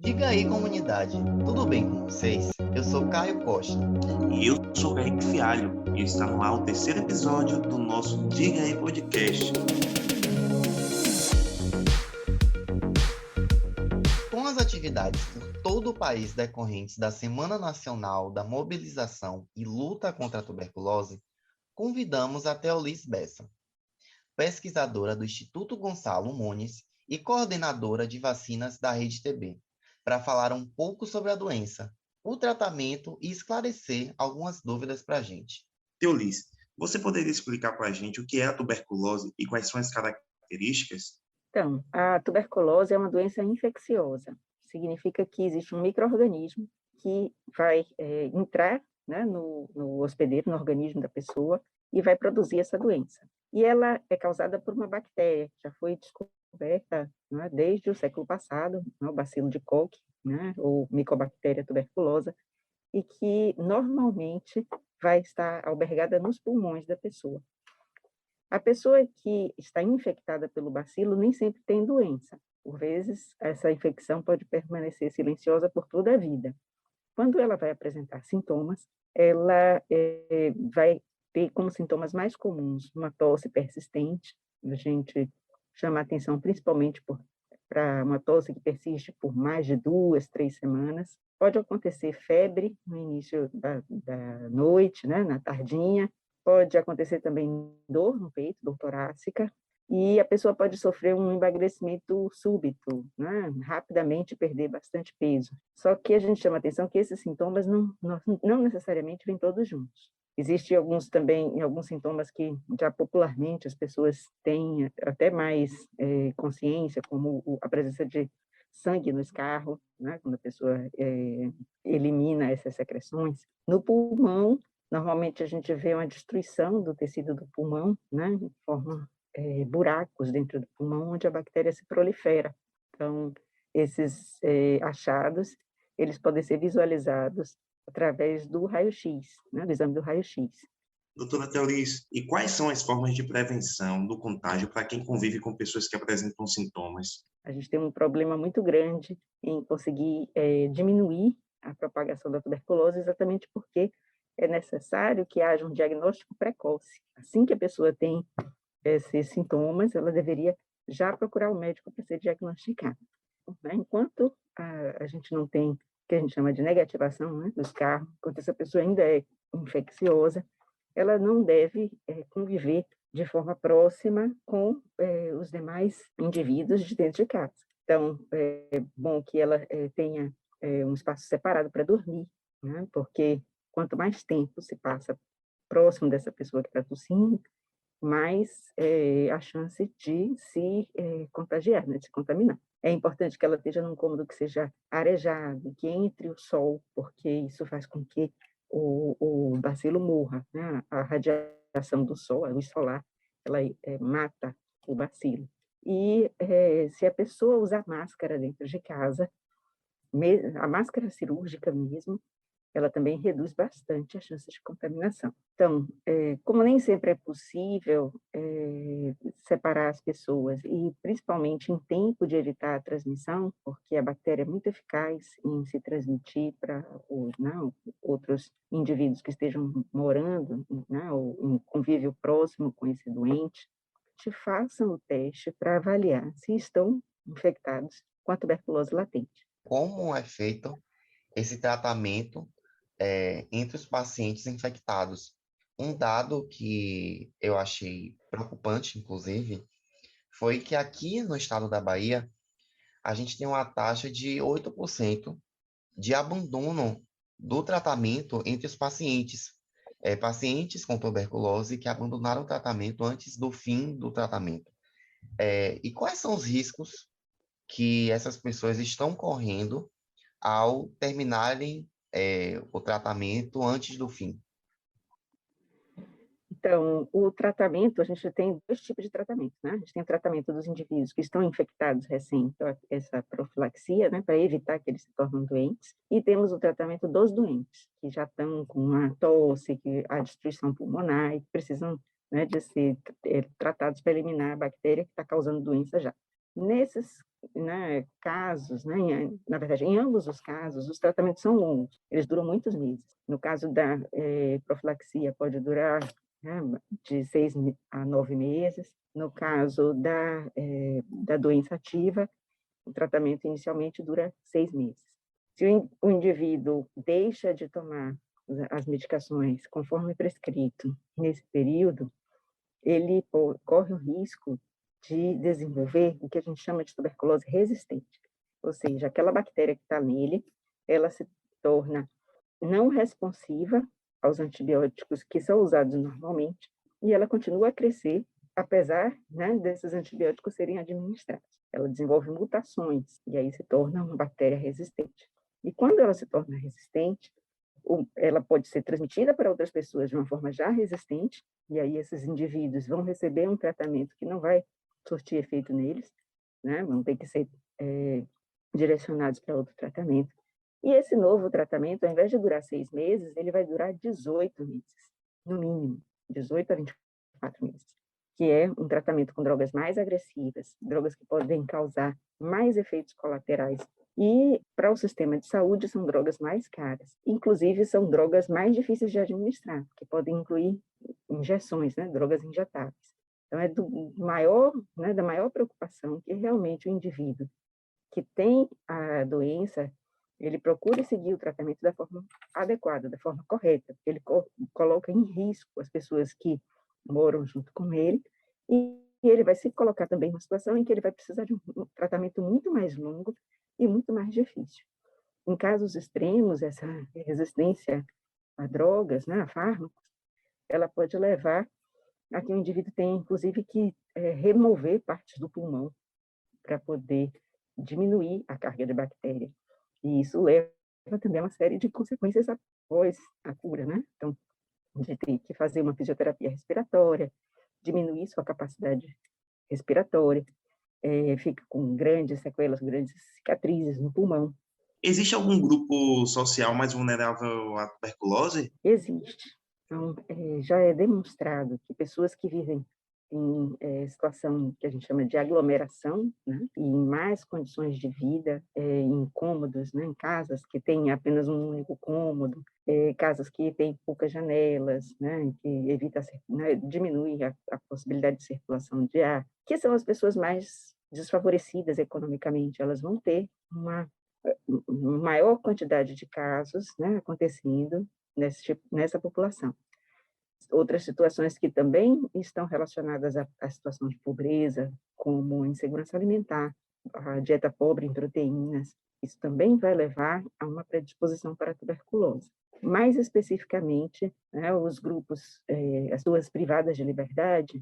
Diga aí, comunidade, tudo bem com vocês? Eu sou Caio Costa. E eu sou Kaique Fialho, e está no ar o terceiro episódio do nosso Diga aí Podcast. Com as atividades por todo o país decorrentes da Semana Nacional da Mobilização e Luta contra a Tuberculose, convidamos a Teolice Bessa, pesquisadora do Instituto Gonçalo Mones e coordenadora de vacinas da Rede TB, para falar um pouco sobre a doença, o tratamento e esclarecer algumas dúvidas para a gente. Teolice, você poderia explicar para a gente o que é a tuberculose e quais são as características? Então, a tuberculose é uma doença infecciosa. Significa que existe um micro-organismo que vai entrar, né, no hospedeiro, no organismo da pessoa, e vai produzir essa doença. E ela é causada por uma bactéria, que já foi descoberta, né, desde o século passado, né, o bacilo de Koch, né, ou Mycobacteria tuberculosa, e que normalmente vai estar albergada nos pulmões da pessoa. A pessoa que está infectada pelo bacilo nem sempre tem doença. Por vezes, essa infecção pode permanecer silenciosa por toda a vida. Quando ela vai apresentar sintomas, ela vai ter como sintomas mais comuns uma tosse persistente. A gente chama a atenção principalmente para uma tosse que persiste por mais de 2, 3 semanas. Pode acontecer febre no início da noite, né, na tardinha. Pode acontecer também dor no peito, dor torácica, e a pessoa pode sofrer um emagrecimento súbito, né? Rapidamente perder bastante peso. Só que a gente chama a atenção que esses sintomas não necessariamente vêm todos juntos. Existem alguns sintomas que já popularmente as pessoas têm até mais consciência, como a presença de sangue no escarro, né? Quando a pessoa elimina essas secreções. No pulmão, normalmente a gente vê uma destruição do tecido do pulmão, né? Em forma buracos dentro do pulmão onde a bactéria se prolifera. Então, esses achados, eles podem ser visualizados através do raio-x, né, do exame do raio-x. Doutora Teolice, e quais são as formas de prevenção do contágio para quem convive com pessoas que apresentam sintomas? A gente tem um problema muito grande em conseguir diminuir a propagação da tuberculose, exatamente porque é necessário que haja um diagnóstico precoce. Assim que a pessoa tem esses sintomas, ela deveria já procurar o médico para ser diagnosticada. Né? Enquanto a gente não tem o que a gente chama de negativação, né, dos carros, enquanto essa pessoa ainda é infecciosa, ela não deve conviver de forma próxima com os demais indivíduos de dentro de casa. Então, é bom que ela tenha um espaço separado para dormir, né, porque quanto mais tempo se passa próximo dessa pessoa que está tossindo, mais a chance de se contagiar, né, de se contaminar. É importante que ela esteja num cômodo que seja arejado, que entre o sol, porque isso faz com que o bacilo morra, né? A radiação do sol, a luz solar, ela mata o bacilo. E se a pessoa usar máscara dentro de casa, a máscara cirúrgica mesmo, ela também reduz bastante a chance de contaminação. Então, como nem sempre é possível separar as pessoas, e principalmente em tempo de evitar a transmissão, porque a bactéria é muito eficaz em se transmitir para outros indivíduos que estejam morando, né, ou em convívio próximo com esse doente, te façam o teste para avaliar se estão infectados com a tuberculose latente. Como é feito esse tratamento entre os pacientes infectados? Um dado que eu achei preocupante, inclusive, foi que aqui no estado da Bahia, a gente tem uma taxa de 8% de abandono do tratamento entre os pacientes. Pacientes com tuberculose que abandonaram o tratamento antes do fim do tratamento. E quais são os riscos que essas pessoas estão correndo ao terminarem o tratamento antes do fim? Então, o tratamento, a gente tem 2 tipos de tratamento, né? A gente tem o tratamento dos indivíduos que estão infectados recém, então, essa profilaxia, né, para evitar que eles se tornem doentes, e temos o tratamento dos doentes, que já estão com uma tosse, a destruição pulmonar, e precisam, né, de ser tratados para eliminar a bactéria que está causando doença já. Nesses, né, casos, né, na verdade, em ambos os casos, os tratamentos são longos, eles duram muitos meses. No caso da profilaxia, pode durar, né, de 6 a 9 meses. No caso da doença ativa, o tratamento inicialmente dura 6 meses. Se o indivíduo deixa de tomar as medicações conforme prescrito nesse período, ele corre o risco de desenvolver o que a gente chama de tuberculose resistente. Ou seja, aquela bactéria que está nele, ela se torna não responsiva aos antibióticos que são usados normalmente, e ela continua a crescer, apesar, né, desses antibióticos serem administrados. Ela desenvolve mutações, e aí se torna uma bactéria resistente. E quando ela se torna resistente, ela pode ser transmitida para outras pessoas de uma forma já resistente, e aí esses indivíduos vão receber um tratamento que não vai surtir efeito neles, né? Vão ter que ser direcionados para outro tratamento. E esse novo tratamento, ao invés de durar 6 meses, ele vai durar 18 meses, no mínimo, 18 a 24 meses, que é um tratamento com drogas mais agressivas, drogas que podem causar mais efeitos colaterais. E para o sistema de saúde são drogas mais caras. Inclusive são drogas mais difíceis de administrar, que podem incluir injeções, né, drogas injetáveis. Então é da maior preocupação que realmente o indivíduo que tem a doença, ele procure seguir o tratamento da forma adequada, da forma correta. Ele coloca em risco as pessoas que moram junto com ele, e ele vai se colocar também numa situação em que ele vai precisar de um tratamento muito mais longo e muito mais difícil. Em casos extremos, essa resistência a drogas, né, a fármacos, ela pode levar a que o indivíduo tenha, inclusive, que remover partes do pulmão para poder diminuir a carga de bactéria. E isso leva também a uma série de consequências após a cura, né? Então, de ter que fazer uma fisioterapia respiratória, diminuir sua capacidade respiratória, fica com grandes sequelas, grandes cicatrizes no pulmão. Existe algum grupo social mais vulnerável à tuberculose? Existe. Então, já é demonstrado que pessoas que vivem em situação que a gente chama de aglomeração, né, e em más condições de vida, em cômodos, né, em casas que têm apenas um único cômodo, casas que têm poucas janelas, né, que evita, né, diminui a possibilidade de circulação de ar, que são as pessoas mais desfavorecidas economicamente, elas vão ter uma maior quantidade de casos, né, acontecendo nessa população. Outras situações que também estão relacionadas à situação de pobreza, como insegurança alimentar, a dieta pobre em proteínas, isso também vai levar a uma predisposição para a tuberculose. Mais especificamente, né, os grupos, as ruas privadas de liberdade,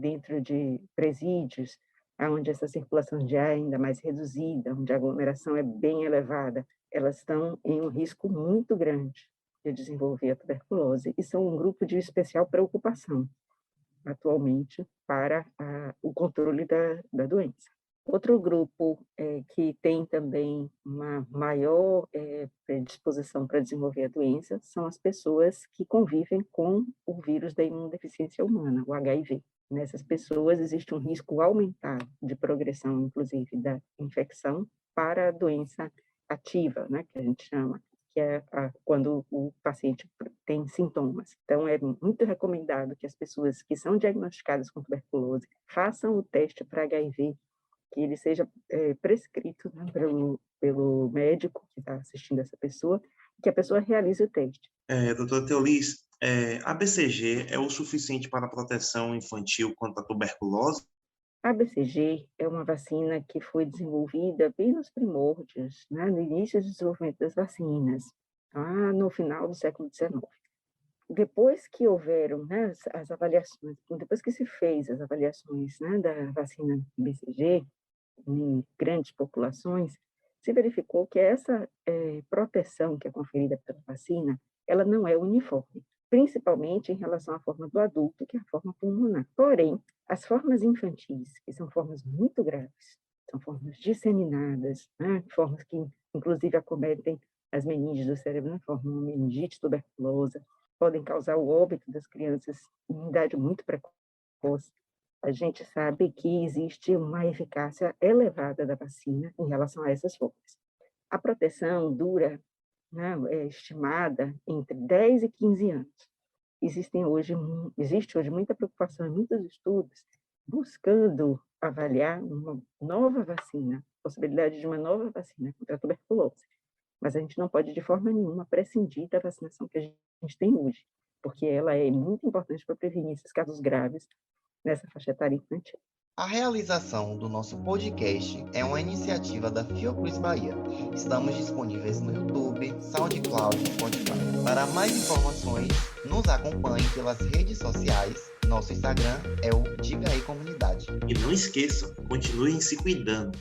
dentro de presídios, onde essa circulação de ar é ainda mais reduzida, onde a aglomeração é bem elevada, elas estão em um risco muito grande de desenvolver a tuberculose e são um grupo de especial preocupação atualmente para o controle da doença. Outro grupo que tem também uma maior predisposição para desenvolver a doença são as pessoas que convivem com o vírus da imunodeficiência humana, o HIV. Nessas pessoas existe um risco aumentado de progressão, inclusive, da infecção para a doença ativa, né, que a gente chama, que é quando o paciente tem sintomas. Então, é muito recomendado que as pessoas que são diagnosticadas com tuberculose façam o teste para HIV, que ele seja prescrito, né, pelo médico que está assistindo essa pessoa, que a pessoa realize o teste. Doutora Teolis, a BCG é o suficiente para a proteção infantil contra a tuberculose? A BCG é uma vacina que foi desenvolvida bem nos primórdios, né, no início do desenvolvimento das vacinas, lá no final do século XIX. Depois que houveram, né, as avaliações, depois que se fez as avaliações, né, da vacina BCG em grandes populações, se verificou que essa proteção que é conferida pela vacina, ela não é uniforme, principalmente em relação à forma do adulto, que é a forma pulmonar. Porém, as formas infantis, que são formas muito graves, são formas disseminadas, né, formas que, inclusive, acometem as meninges do cérebro, né, formam uma meningite tuberculosa, podem causar o óbito das crianças em idade muito precoce. a gente sabe que existe uma eficácia elevada da vacina em relação a essas formas. A proteção dura, né, é estimada entre 10 e 15 anos. Existe hoje muita preocupação em muitos estudos buscando avaliar uma nova vacina, possibilidade de uma nova vacina contra a tuberculose. Mas a gente não pode, de forma nenhuma, prescindir da vacinação que a gente tem hoje, porque ela é muito importante para prevenir esses casos graves nessa faixa etária infantil. A realização do nosso podcast é uma iniciativa da Fiocruz Bahia. Estamos disponíveis no YouTube, SoundCloud e Spotify. Para mais informações, nos acompanhe pelas redes sociais. Nosso Instagram é o Diga aí Comunidade. E não esqueçam, continuem se cuidando.